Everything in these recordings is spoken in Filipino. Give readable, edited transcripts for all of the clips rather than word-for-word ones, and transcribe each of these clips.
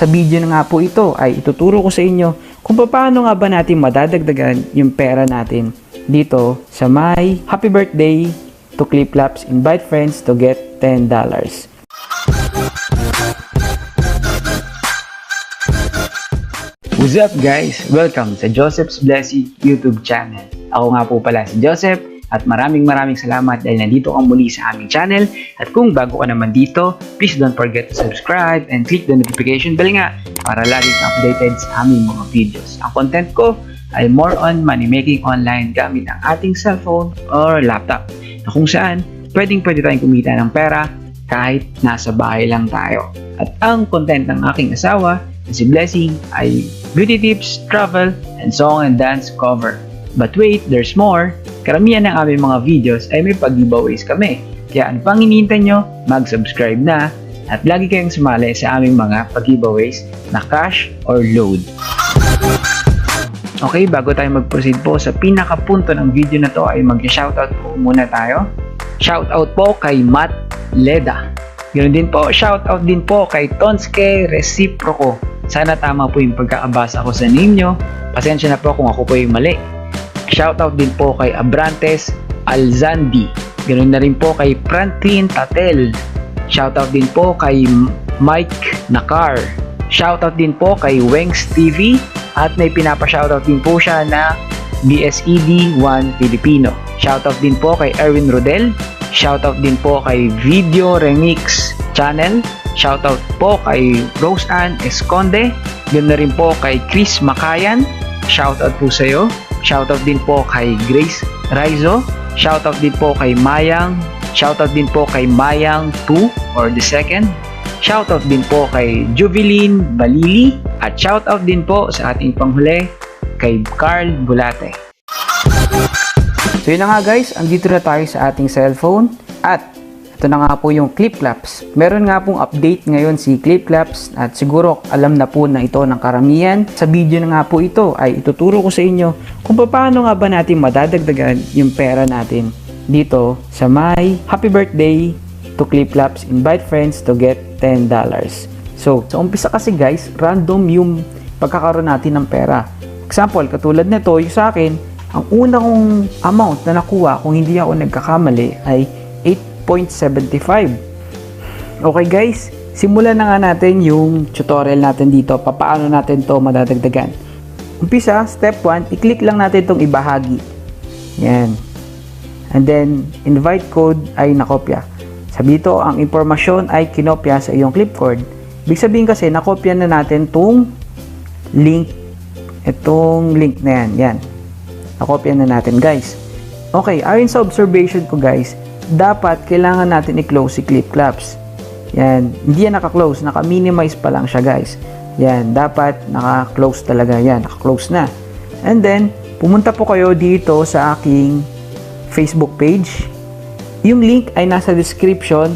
Sa video na nga po ito ay ituturo ko sa inyo kung paano nga ba natin madadagdagan yung pera natin dito sa my happy birthday to Cliplabs, invite friends to get $10. What's up guys? Welcome sa Joseph's Blessing YouTube channel. Ako nga po pala si Joseph at maraming salamat dahil nandito kang muli sa aming channel. At kung bago ka naman dito, please don't forget to subscribe and click the notification bell nga para lagi kang updated sa aming mga videos. Ang content ko ay more on money making online gamit ang ating cellphone or laptop na kung saan pwede tayong kumita ng pera kahit nasa bahay lang tayo. At ang content ng aking asawa na si Blessing ay beauty tips, travel, and song and dance cover. But wait, there's more. Karamihan ng aming mga videos ay may pag-giveaways kami. Kaya ano pang hinihintay nyo, mag-subscribe na at lagi kayong sumali sa aming mga pag-giveaways na cash or load. Okay, bago tayo mag-proceed po sa pinakapunto ng video na to ay mag-shoutout po muna tayo. Shoutout po kay Matt Leda. Ganoon din po, shoutout din po kay Tonske Reciproco. Sana tama po yung pagkakabasa ko sa name nyo. Pasensya na po kung ako po yung mali. Shoutout din po kay Abrantes Alzandi. Ganoon na rin po kay Franklin Tatel. Shoutout din po kay Mike Nakar. Shoutout din po kay Wengs TV. At may pinapa-shoutout din po siya na BSED1 Filipino. Shoutout din po kay Erwin Rodel. Shoutout din po kay Video Remix Channel. Shoutout po kay Rose Ann Esconde. Ganoon na rin po kay Chris Makayan. Shoutout po sa iyo. Shoutout din po kay Grace Raizo. Shoutout din po kay Mayang. Shoutout din po kay Mayang 2 or the second. Shoutout din po kay Juveline Balili. At shoutout din po sa ating panghuli kay Carl Bulate. So yun na nga guys, andito na tayo sa ating cellphone. At ito na nga po yung Cliplabs. Meron nga pong update ngayon si Cliplabs at siguro alam na po na ito ng karamihan. Sa video na nga po ito ay ituturo ko sa inyo kung paano nga ba natin madadagdagan yung pera natin dito sa my happy birthday to Cliplabs, invite friends to get $10. So, sa umpisa kasi guys, random yung pagkakaroon natin ng pera. Example, katulad nito, yung sa akin, ang una kong amount na nakuha, kung hindi ako nagkakamali, ay 8.75. Okay guys, simulan na nga natin yung tutorial natin dito, paano natin to madadagdagan. Umpisa, step 1, i-click lang natin itong ibahagi. Yan. And then, invite code ay nakopya. Sabi dito, ang impormasyon ay kinopya sa iyong clipboard. Ibig sabihin kasi, nakopya na natin itong link. Itong link na yan. Yan. Nakopya na natin, guys. Okay, ayon sa observation ko, guys, dapat kailangan natin i-close si Cliplabs. Yan. Hindi yan naka-close. Naka-minimize pa lang siya, guys. Yan. Dapat naka-close talaga. Yan. Naka-close na. And then, pumunta po kayo dito sa aking Facebook page. Yung link ay nasa description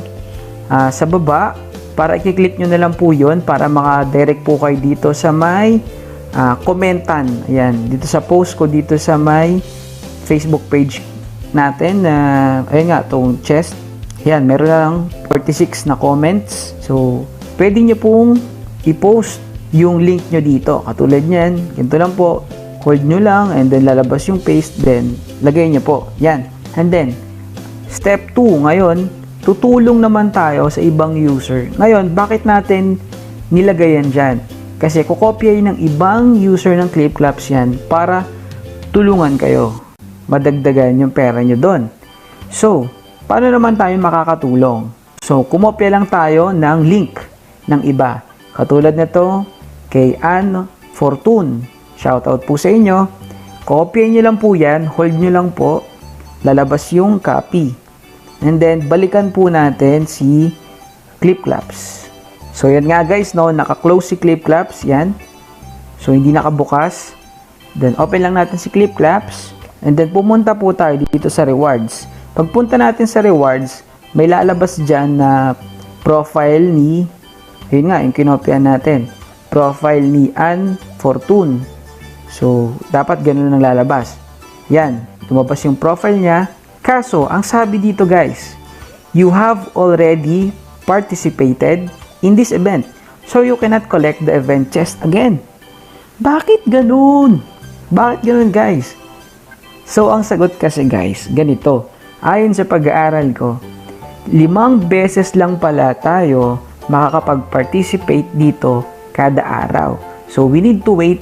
sa baba. Para i-click nyo na lang po yun para maka-direct po kayo dito sa may komentan. Ayan, dito sa post ko dito sa may Facebook page natin na ayun nga, itong chest. Ayan, meron lang 46 na comments. So, pwede nyo pong i-post yung link nyo dito. Katulad nyan, ganito lang po. Hold nyo lang and then lalabas yung paste. Then, lagay nyo po. Yan. And then, step 2 ngayon, tutulong naman tayo sa ibang user. Ngayon, bakit natin nilagay yan dyan? Kasi kukopyahin ng ibang user ng Cliplabs yan para tulungan kayo. Madagdagan yung pera nyo doon. So, paano naman tayo makakatulong? So, kumopya lang tayo ng link ng iba. Katulad nito kay Ann Fortune. Shoutout po sa inyo. Kopyahin nyo lang po yan. Hold nyo lang po. Lalabas yung copy. And then, balikan po natin si Cliplabs. So, yan nga guys, no? Naka-close si Cliplabs. Yan. So, hindi nakabukas. Then, open lang natin si Cliplabs. And then, pumunta po tayo dito sa rewards. Pagpunta natin sa rewards, may lalabas dyan na profile ni, yun nga, yung kinopya natin. Profile ni Ann Fortune. So, dapat ganun ang lalabas. Yan. Lumabas yung profile niya. Kaso, ang sabi dito guys, you have already participated in this event. So you cannot collect the event chest again. Bakit ganun? Bakit ganun guys? So ang sagot kasi guys, ganito. Ayon sa pag-aaral ko, 5 beses lang pala tayo makakapag-participate dito kada araw. So we need to wait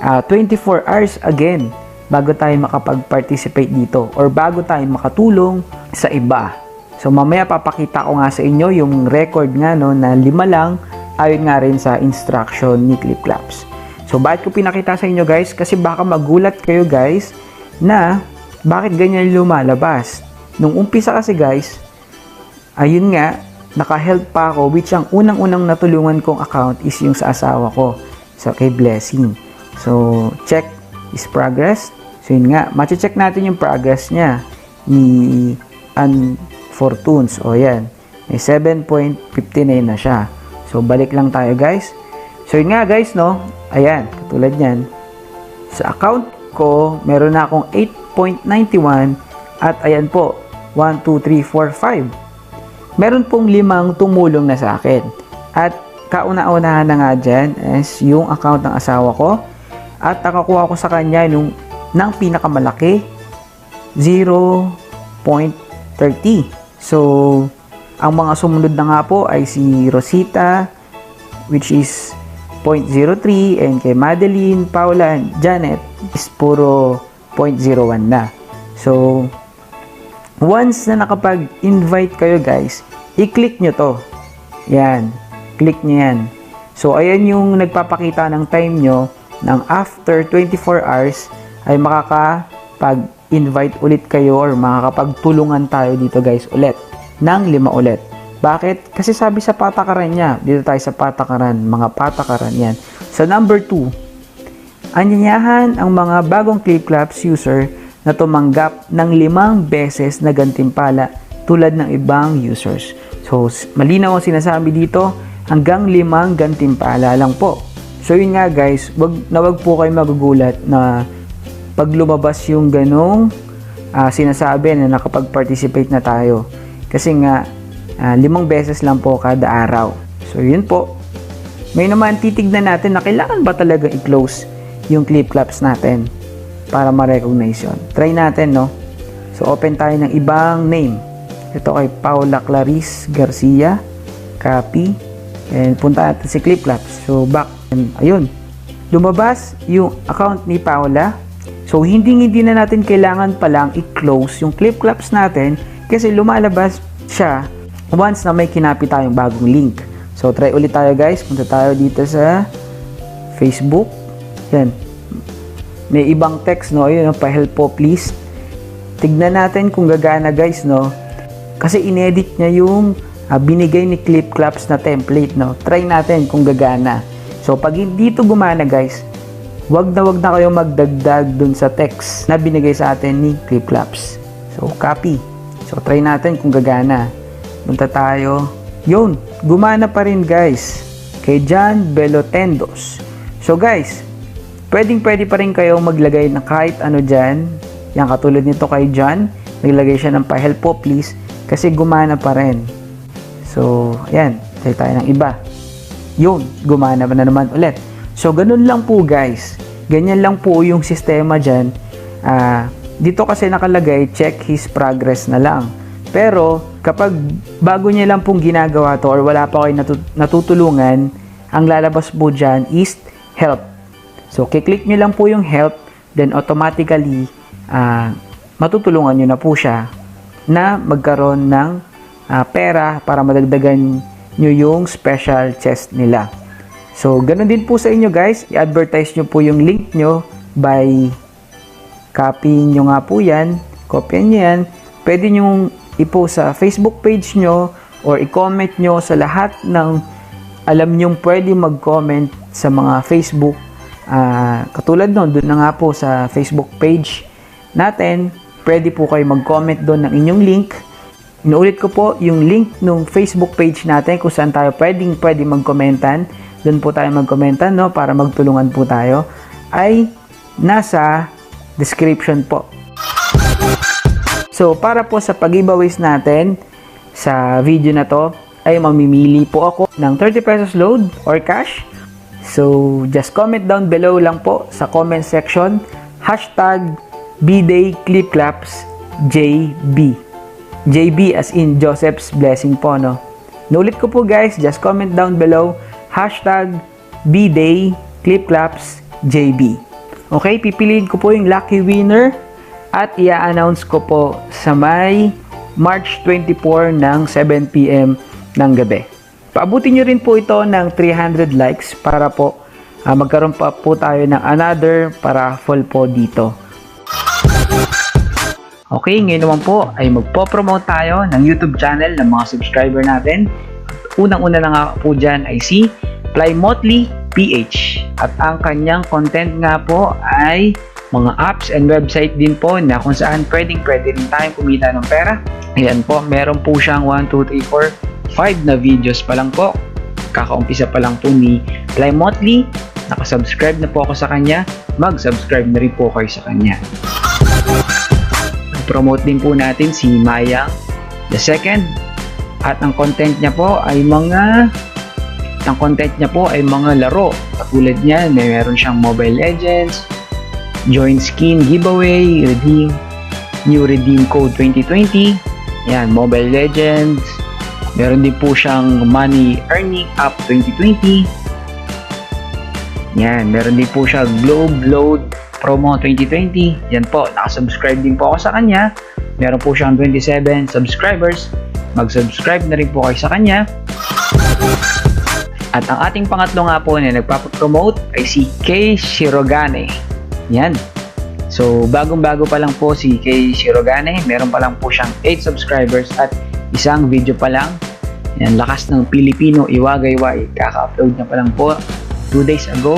24 hours again bago tayo makapag-participate dito or bago tayo makatulong sa iba. So mamaya papakita ko nga sa inyo yung record nga no, na 5 lang ayon nga rin sa instruction ni Clip Claps. So bakit ko pinakita sa inyo guys? Kasi baka magulat kayo guys na bakit ganyan lumalabas. Nung umpisa kasi guys, ayun nga, naka-help pa ako, which ang unang-unang natulungan kong account is yung sa asawa ko. So kay Blessing. So check his progress. So yun nga, mache-check natin yung progress niya ni Unfortunes. O yan, may 7.59 na siya. So balik lang tayo guys. So yun nga guys no, ayan, katulad yan. Sa account ko, meron na akong 8.91 at ayan po, 1, 2, 3, 4, 5. Meron pong 5 tumulong na sa akin. At kauna-unahan na nga dyan is yung account ng asawa ko. At nakakuha ko sa kanya ng pinakamalaki, 0.30. So, ang mga sumunod na nga po ay si Rosita, which is 0.03, and kay Madeline, Paula, and Janet is puro 0.01 na. So, once na nakapag-invite kayo guys, i-click nyo to. Yan, click nyo yan. So, ayan yung nagpapakita ng time nyo ng after 24 hours ay makakapag-invite ulit kayo or makakapagtulungan tayo dito guys ulit ng 5 ulit. Bakit? Kasi sabi sa patakaran niya, dito tayo sa patakaran, mga patakaran yan. Sa number 2, anyayahan ang mga bagong Clip Claps user na tumanggap ng 5 beses na gantimpala tulad ng ibang users. So, malinaw ang sinasabi dito, hanggang 5 gantimpala lang po. So, yun nga guys, wag po kayo magugulat na pag lumabas yung ganong sinasabi na nakapag-participate na tayo. Kasi nga, 5 beses lang po kada araw. So, yun po. May naman titignan natin na kailangan ba talaga i-close yung Clip Claps natin para ma-recognize yun. Try natin, no? So, open tayo ng ibang name. Ito kay Paula Clarice Garcia. Copy. And punta natin si Clip Claps. So, back. And, ayun. Lumabas yung account ni Paula. So, hindi na natin kailangan palang i-close yung Clip Claps natin kasi lumalabas siya once na may kinapit tayong bagong link. So, try ulit tayo guys. Punta tayo dito sa Facebook. Yan. May ibang text, no? Ayun, pa-help po please. Tignan natin kung gagana guys, no? Kasi inedit niya yung binigay ni Clip Claps na template, no? Try natin kung gagana. So, pag hindi ito gumana guys, wag na kayo magdagdag dun sa text na binigay sa atin ni Clip Claps. So, copy. So, try natin kung gagana. Punta tayo. Yun, gumana pa rin guys. Kay John Belotendos. So guys, pwede pa rin kayo maglagay ng kahit ano dyan. Yan, katulad nito kay John. Naglagay siya ng pa-help po please. Kasi gumana pa rin. So, ayan. Try tayo ng iba. Yun, gumana pa na naman ulit. So, ganun lang po guys. Ganyan lang po yung sistema dyan. Dito kasi nakalagay, check his progress na lang. Pero, kapag bago niya lang pong ginagawa to or wala pa kayo natutulungan, ang lalabas po dyan is help. So, kiklik nyo lang po yung help, then automatically, matutulungan nyo na po siya na magkaroon ng pera para madagdagan nyo yung special chest nila. So, ganun din po sa inyo guys. I-advertise nyo po yung link nyo by copy nyo nga po yan, copy nyo yan. Pwede nyo i-post sa Facebook page nyo or i-comment nyo sa lahat ng alam nyong pwede mag-comment sa mga Facebook. Katulad nun, doon na nga po sa Facebook page natin, pwede po kayo mag-comment doon ng inyong link. Inuulit ko po yung link ng Facebook page natin kung saan tayo pwede mag-commentan. Doon po tayo mag-commentan, no, para magtulungan po tayo, ay nasa description po. So, para po sa pag-giveaways natin sa video na to, ay mamimili po ako ng 30 pesos load or cash. So, just comment down below lang po sa comment section, hashtag #BDayClipClapsJB. JB as in Joseph's Blessing po, no? Nulit ko po guys, just comment down below, hashtag #BDayClipClapsJB. Okay, pipiliin ko po yung lucky winner at i-announce ko po sa may March 24 ng 7 PM ng gabi. Paabutin nyo rin po ito ng 300 likes para po magkaroon pa po tayo ng another para full po dito. Okay, ngayon naman po ay magpo-promote tayo ng YouTube channel ng mga subscriber natin. Unang-una na nga po dyan ay si Plymouthly PH. At ang kanyang content nga po ay mga apps and website din po na kung saan pwede rin tayong kumita ng pera. Ayan po, meron po siyang 1, 2, 3, 4, 5 na videos pa lang po. Kakaumpisa pa lang po ni Plymouthly. Nakasubscribe na po ako sa kanya. Mag-subscribe na rin po kayo sa kanya. Promote din po natin si Mayang the second at ang content niya po ay mga laro. Katulad niyan, meron siyang Mobile Legends, Join Skin Giveaway, New Redeem Code 2020, yan, Mobile Legends. Meron din po siyang Money Earning App 2020. Yan, meron din po siya Globe Load Promo 2020. Yan po, nakasubscribe din po ako sa kanya. Meron po siyang 27 subscribers. Mag-subscribe na rin po kayo sa kanya. At ang ating pangatlo nga po na nagpapapromote ay si Kay Shirogane. Yan. So, bagong-bago pa lang po si Kay Shirogane. Meron pa lang po siyang 8 subscribers at isang video pa lang. Yan, lakas ng Pilipino Iwagayway. Kaka-upload na pa lang po 2 days ago.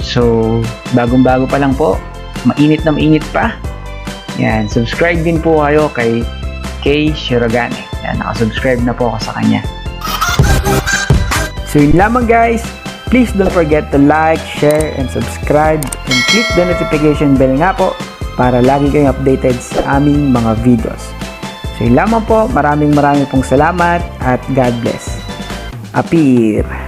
So, bagong-bago pa lang po. Mainit na mainit pa. Yan, subscribe din po kayo kay Kay Shirogane. Yan, nakasubscribe na po ako sa kanya. So, yun lamang guys. Please don't forget to like, share, and subscribe. And click the notification bell nga po para lagi kayong updated sa aming mga videos. So, yun lamang po. Maraming pong salamat at God bless. Apir!